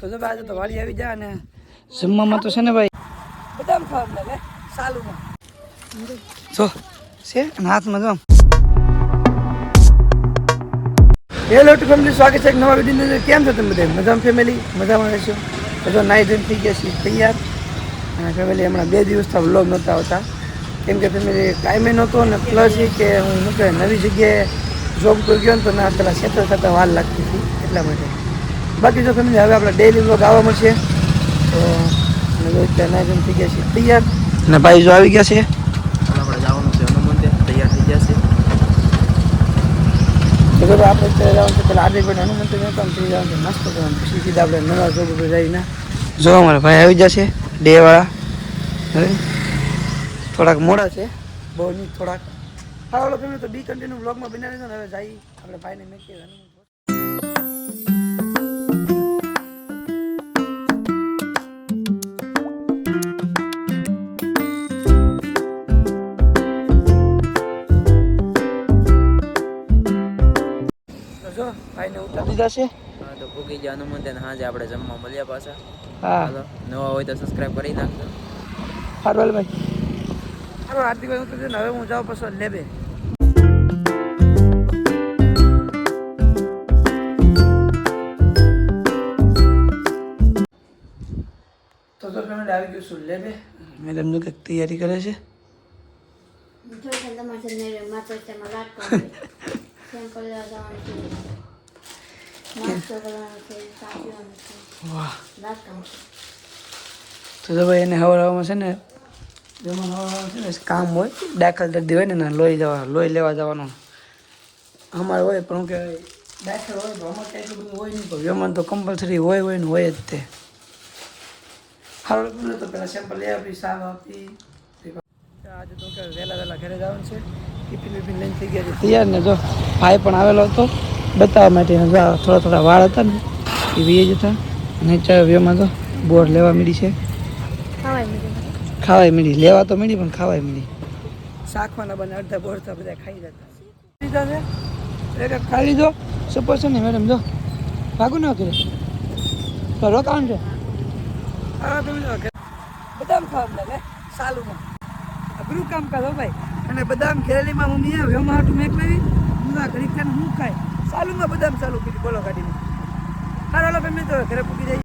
તો જો આજે તો વાળી આવી જાય ને જમવામાં તો છે ને ભાઈ બદામ ખાવા લાગે સાલુમાં જો છે અને હાથમાં જો હેલો ટુ ફેમિલી, સ્વાગત છે એક નવા વિડીયોની અંદર. કેમ છો તમે બધા? મજામાં ફેમિલી? મજામાં રહેશો? તો નાઈ ધોઈને થઈ ગયા છીએ તૈયાર. અને ફેમિલી હમણાં 2 દિવસથી વ્લોગ નહોતા આવતા કેમ કે ફેમિલી ટાઈમે નહોતો ને પ્લસ એ કે હું નવી જગ્યાએ જોબ પર ગયો ને તો ના પેલા સેટલ થતાં વાર લાગતી હતી એટલા માટે. બાકી જો ફેમિલી હવે આપણા ડેઈલી વ્લોગ આવવા મળશે. તો અત્યારે નાઈ ધોઈને થઈ ગયા છીએ તૈયાર અને ભાઈ જો આવી ગયા છે. આપણે જવાનું છે હનુમંદિર, તૈયાર થઈ ગયા છે. તો આપણે અત્યારે જવાનું છે પેલા આજે પણ હનુમંદિર કામ થઈ જવાનું છે, નાસ્તો કરવાનું, પછી સીધા આપણે નવા જોબ ઉપર જઈને જો અમારા ભાઈ આવી જશે ડેવાળા. હવે થોડાક મોડા છે, બહુ નહીં થોડાક. હા ઓલો ફેમિલી તો બી કન્ટિન્યુ બ્લોગમાં બનાવી દીધો ને. હવે જઈ આપણે ભાઈને મેં કહેવાનું જો ભાઈને ઉતારી દીધા છે. હા તો ભૂગી ગયા હનુમંદિર હાજે આપણે જમવા મળ્યા પાછા. હા નવા હોય તો સબસ્ક્રાઇબ કરી નાખજો. હારવાલ ભાઈ હારો હાર્દિક ભાઈ ઉતરજો ને. હવે હું જાઉં પછી લેબે. તો ફેમિલી આવી ગયું છું લેબે. મેડમ નું કંઈક તૈયારી કરે છે. વાહ તો ભાઈ એને હવામાં છે ને જેમાં હવામાં છે ને કામ હોય, દાખલ દર્દી હોય ને લોહી લેવા જવાનું અમારે હોય. પણ હું કે દાખલ હોય તો અમારે કંઈ એટલું બધું હોય નહીં, પણ વ્યવહાર તો કમ્પલસરી હોય ને હોય જ તે. સારું તો પેલા સેમ્પલ લઈ આપી, સાવ આપી. આજે તો કે વહેલા ઘરે જવાનું છે. ટિફિન વિફિન લઈને થઈ ગયા છે તૈયાર ને. જો ભાઈ પણ આવેલો હતો બતાવવા માટે. થોડા વાળ હતા ને એ વીએ જ હતા. અને વ્યવમાં તો બોર લેવા માંડી છે. ખાવાય માંડી, લેવા તો માંડી પણ ખાવાય માંડી. શાકવાના બને અડધા બોરતા બધા ખાઈ જતા. લીધા છે એક ખાઈ લીધો સપોઝ છે ને મેડમ. જો ભાગું ના કરે તો રોકાણ છે. બદામ ખાવા લાગે સાલુમાં અઘરું કામ કરો ભાઈ. અને બદામ ખેરેલીમાં મમ્મી વ્યવમાં હાટું મેક લેવી હું ઘડી ખાને હું ખાય સાલુમાં બદામ ચાલુ કરી બોલો ગાડીમાં. હારો હાલો ફેમિલી તો ઘરે પૂકી જાય.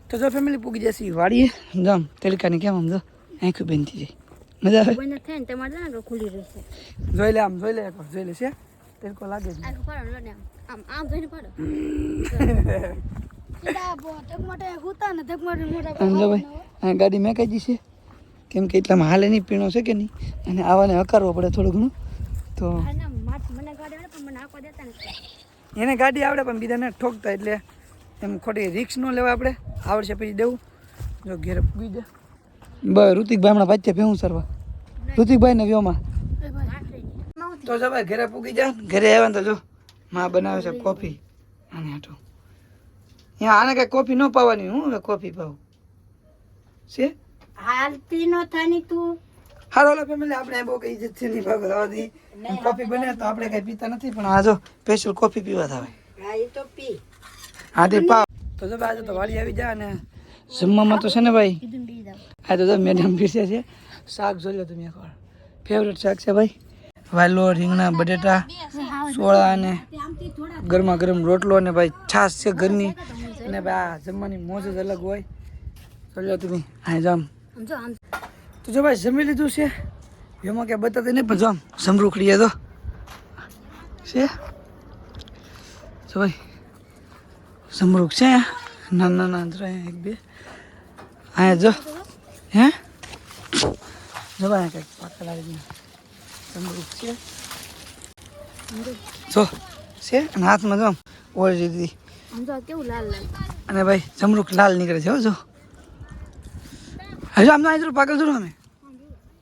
તો જો ફેમિલી પૂકી જશે વાડીએ. જામ તેલકાની કેમ આમ જો આંખું બેનતી જાય. મજા આવે જોઈ લે આમ જોઈ લે એકવાર જોઈ લે છે તેલકો લાગે જ આમ જોઈને પાડો. જો ભાઈ ગાડી મેકાઈ દી છે કેમ કે એટલામાં હાલે નહીં, પીણો છે કે નહીં, અને આવાને હકારવો પડે થોડું ઘણું. તો એને ગાડી આવડે પણ બીજાને ઠોકતા એટલે એમ ખોટી રિક્સ ન લેવા. આપણે આવડશે પછી દેવું. જો ઘેરે પૂગી દે બસ. ઋતિકભાઈ હમણાં પાછા ભેવું સરવા ઋતિકભાઈ ને વ્યોમાં. તો જો ભાઈ ઘરે પૂગી જાય. ઘરે આવ્યા ને તો જો માં બનાવે છે કોફી. આને હાટું અહીંયા આને કઈ કોફી ન પાવાની. હું કોફી પાવું છે હાલતી નો થાની તું. હારો હાલો ફેમિલી આપણે બહુ કઈ ઇજ્જત છે નહીં ભાગ દી કોફી બને તો આપણે કઈ પીતા નથી, પણ આ જો સ્પેશિયલ કોફી પીવા થાય. હા એ તો પી. હા તે પાવ. તો જો આજે તો વાળી આવી જાય ને જમવામાં તો છે ને ભાઈ. હા તો મેડમ પીસે છે. શાક જોઈ લો તમે એકવાર. ફેવરેટ શાક છે ભાઈ. વાલો, રીંગણા, બટેટા, સોળા અને ગરમા ગરમ રોટલો અને ભાઈ છાશ છે ઘરની. અને ભાઈ આ જમવાની મોજ જ અલગ હોય. જોઈ લો તમે. હા જામ તો જો ભાઈ જમી લીધું છે. એમાં ક્યાં બતાવતી નહીં પણ જો આમ સમરૂખડીએ તો છે. જો ભાઈ સમરૂખ છે નાના નાના એક બે. હા જો હે જો ભાઈ કંઈક પાકા લાગી સમરૂખ છે. જો છે અને હાથમાં જો ઓળ દીધી કેવું લાલ લાલ. અને ભાઈ સમરૂખ લાલ નીકળે છે. જો હજુ આમ તો આંધરું પાકલ ધરું અમે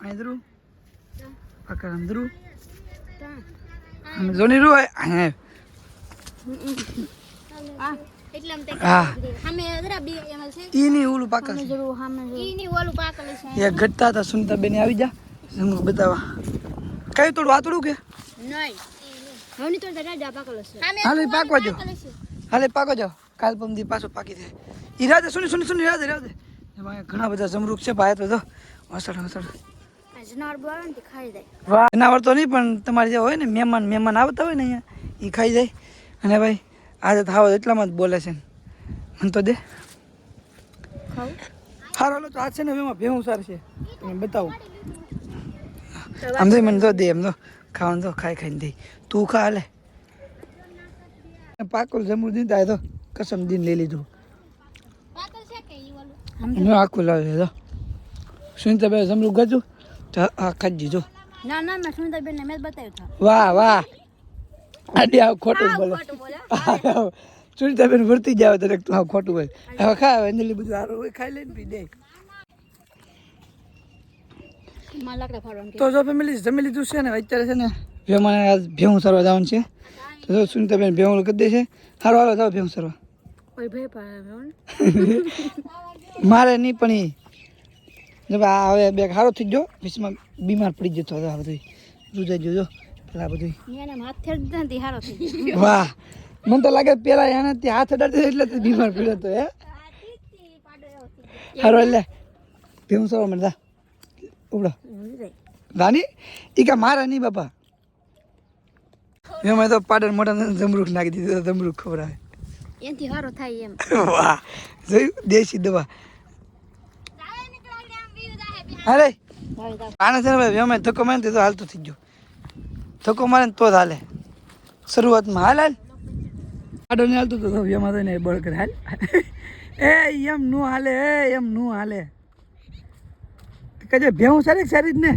આંધરું પાકલ આંધરું અમે જોની રૂ એટલે આમ તે હા સામે જરા બે એમાં છે ઈ ની ઓલું પાકલ છે. જરૂર સામે ઈ ની ઓલું પાકલ છે એ ઘટતા હતા સુનતા બેન આવી જા જમરૂખ બતાવવા કઈ થોડું વાતડું કે નહીં હવની તો રાજા પાકલ છે સામે હાલે પાકવા જો પાકલ છે હાલે પાકો જાઓ કાલ પમદી પાછો પાકી જાય ઈ રાધે સુની રાધે એમાં ઘણા બધા જમરૂખ છે ભાઈ તો જો વસડ જનાવર બોલે ને તે ખાઈ જાય વાહ જનાવર તો નહીં પણ તમારે જે હોય ને મહેમાન આવતા હોય ને અહીંયા એ ખાઈ જાય અને ભાઈ આજે થાવ એટલામાં જ બોલે છે મને તો દે ખાવ સારો હાલો તો આ છે ને એમાં ભેવું સાર છે તમે બતાવું આમ તો મને તો દે એમ તો ખાવાનું તો ખાઈને દે તું ખા હાલે પાકુલ જમરૂ દીધા તો કસમ દીન લઈ લીધું પાકલ છે કે ઈ ઓલું હું આખું લાવી લીધો સુનતા બે જમરૂ ગજું તો આ ખાઈ દીધું ના ના મેં સુનતા બેન ને મેં બતાવ્યું था વાહ આડી આ ખોટું બોલે ખોટું બોલે સુનતા બેન વર્તી જાવ તો તું આ ખોટું બોલે હવે ખા અંજલી બધું સારું હોય ખાઈ લઈને પી દે માં લાકડા ફાડવાનું તો જો ફેમિલી જમી લીધું છે ને અત્યારે છે ને મને આજ ભેવું સરવા જવાનું છે તો જો સુનતા બેન ભેવું કરી દે છે સારું હાલો જાઓ ભેવું સરવા કોઈ ભય પાડે મારે નહીં પણ એ જો આ હવે બે સારો થઈ ગયો વિશમાં બીમાર પડી જતો હતો આ બધું રૂજાઈ ગયો જો પેલા બધું એને હાથ ફેર દીધા ને તે હારો થઈ ગયો વાહ મને તો લાગે પેલા એને ત્યાં હાથ અડાડતો એટલે તે બીમાર પડ્યો હતો હે સારું એટલે ભેવું સરવા મને ઉપડો રાની ઈ કા મારા નહીં બાપા એમાં તો પાડર મોટા જમરૂખ નાખી દીધું જમરૂખ ખવડાવે એનથી હારો થાય એમ વાહ જોયું દેશી દવા અરે આને છે ને ભાઈ અમે ધક્કો મારે ને તો હાલતું થઈ ગયો ધક્કો મારે ને તો જ હાલે શરૂઆતમાં હાલ આડો ને હાલતું તો એમાં તો ને બળ કરે હાલ એમ નું હાલે એમ નું હાલે કજે ભેવું સારી જ ને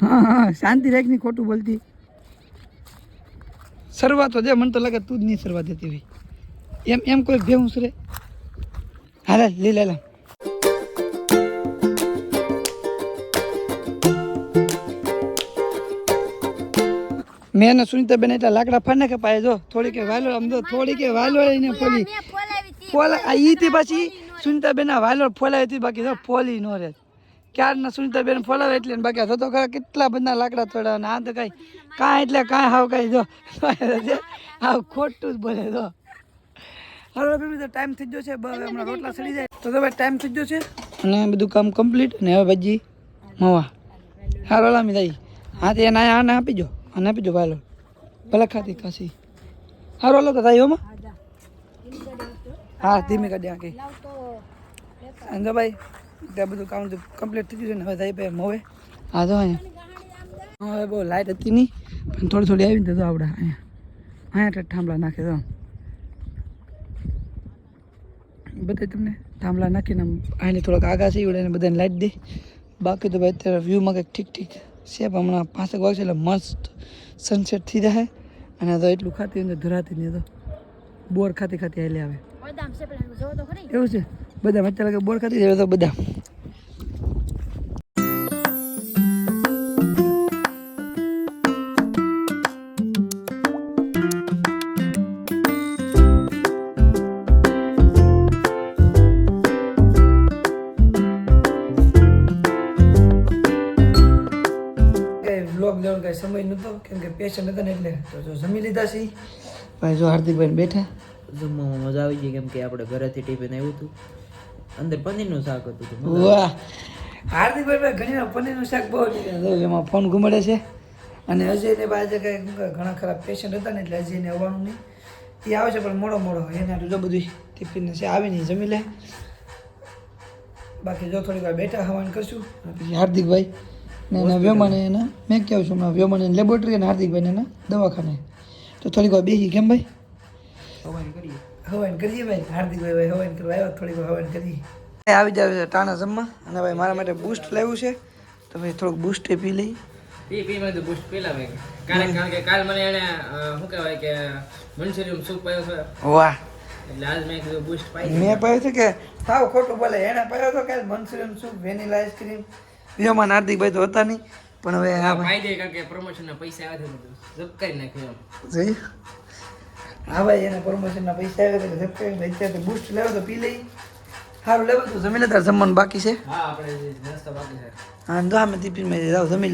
હા શાંતિ રાખ ની ખોટું બોલતી શરૂઆત દે મને તો લાગે તું જ નહીં શરૂઆત દેતી હોય એમ કોઈ ભેવું સરે હાલે લે મેં ને સુનીતા બેન એટલા લાકડા ફાને કે પાય જો થોડી કે વાલો આમ તો થોડી કે વાલો એને ફોલી ફોલા ઈ થી પછી સુનીતા બેન વાલો ફોલાવી હતી બાકી જો ફોલી નો રે ક્યારના સુનીતા બેન ફોલાવે એટલે બાકી થતો ખરા કેટલા બધા લાકડા થોડા આ તો કઈ એટલે કાંઈ હાવ કઈ જો હાવ ખોટું જ બોલે તો હવે તો ટાઈમ થઈ ગયો છે હમણાં રોટલા સડી જાય તો ભાઈ ટાઈમ થઈ ગયો છે અને બધું કામ કમ્પ્લીટ અને હવે ભાજી મવા હારો લામી દઈ હા તે એના આને આપી જો અને આપી જો ભાઈલો ભલે ખાતી ખાસી હારો લો તો થાય હોમાં હા ધીમે કાઢી આંકી અને ભાઈ ત્યાં બધું કામ કમ્પ્લીટ થઈ ગયું છે ને હવે થાય ભાઈ મવે હા તો અહીંયા હવે બહુ લાઇટ હતી નહીં પણ થોડી આવી ને તો આપણે અહીંયા થાંભલા નાખે તો બધા તમને થાંભલા નાખીને અહીંને થોડાક આગા છે એવડે બધાને લાઈટ દે બાકી તો ભાઈ અત્યારે વ્યૂમાં કંઈક ઠીક છે હમણાં 5 વાગે એટલે મસ્ત સનસેટ થઈ જાય અને તો એટલું ખાતી અંદર ધરાતી નહીં તો બોર ખાતી હાલે આવે એવું છે બધા અત્યારે બોર ખાતી જાય તો બધા વ્લોગ લેવાનો કાંઈ સમય નહોતો કેમ કે પેશન્ટ હતા ને એટલે તો જો જમી લીધા છે ભાઈ જો હાર્દિકભાઈ બેઠા જમવામાં મજા આવી ગઈ કેમ કે આપણે ઘરેથી ટિફિન આવ્યું હતું અંદર પનીરનું શાક હતું વાહ હાર્દિકભાઈ ઘણી વાર પનીરનું શાક બહુ એમાં ફોન ઘુમાડે છે અને અજયને પાસે કંઈ ઘણા ખરાબ પેશન્ટ હતા ને એટલે અજયને આવવાનું નહીં એ આવે છે પણ મોડો એને જો બધું ટિફિન છે આવે નહીં જમી લે બાકી જો થોડીક વાર બેઠા હવાન કરશું પછી હાર્દિકભાઈ ને એના વ્યોમાને એના મેં કહું છું હમણાં વ્યોમાને લેબોરેટરી અને હાર્દિકભાઈને એના દવાખાને તો થોડીક વાર બેસી કેમ ભાઈ હવાન કરીએ ભાઈ હાર્દિકભાઈ હવાન કરવા આવ્યો થોડીક વાર હવાન કરીએ આવી જાવ છે ટાણા જમવા અને ભાઈ મારા માટે બૂસ્ટ લાવ્યું છે તો ભાઈ થોડુંક બૂસ્ટ પી લઈ પીમાં તો બૂસ્ટ પેલા મેં કારણ કે કાલ મને એને શું કહેવાય કે મંચુરિયન સૂપ પાયો છે વાહ એટલે આજ મેં કીધું બૂસ્ટ પાઈ મેં પાયું છે કે સાવ ખોટું બોલે એને પાયો હતો કે મંચુરિયન સૂપ વેનીલા આઈસ્ક્રીમ વ્યોમાન હાર્દિકભાઈ તો હતા નહીં પણ હવે હા પાઈ દે કારણ કે પ્રમોશનના પૈસા આવ્યા છે બધું જપ કરી નાખ્યું જોઈ હા ભાઈ એના પ્રમોશનના પૈસા આવ્યા એટલે સબસ્ક્રાઈબ અત્યારે તો બૂસ્ટ લેવો તો પી લઈ સારું લેવું તું જમી લે તારે જમવાનું બાકી છે હા આપણે નાસ્તા બાકી છે હા તો અમે ટિફિનમાં જાઓ જમી લો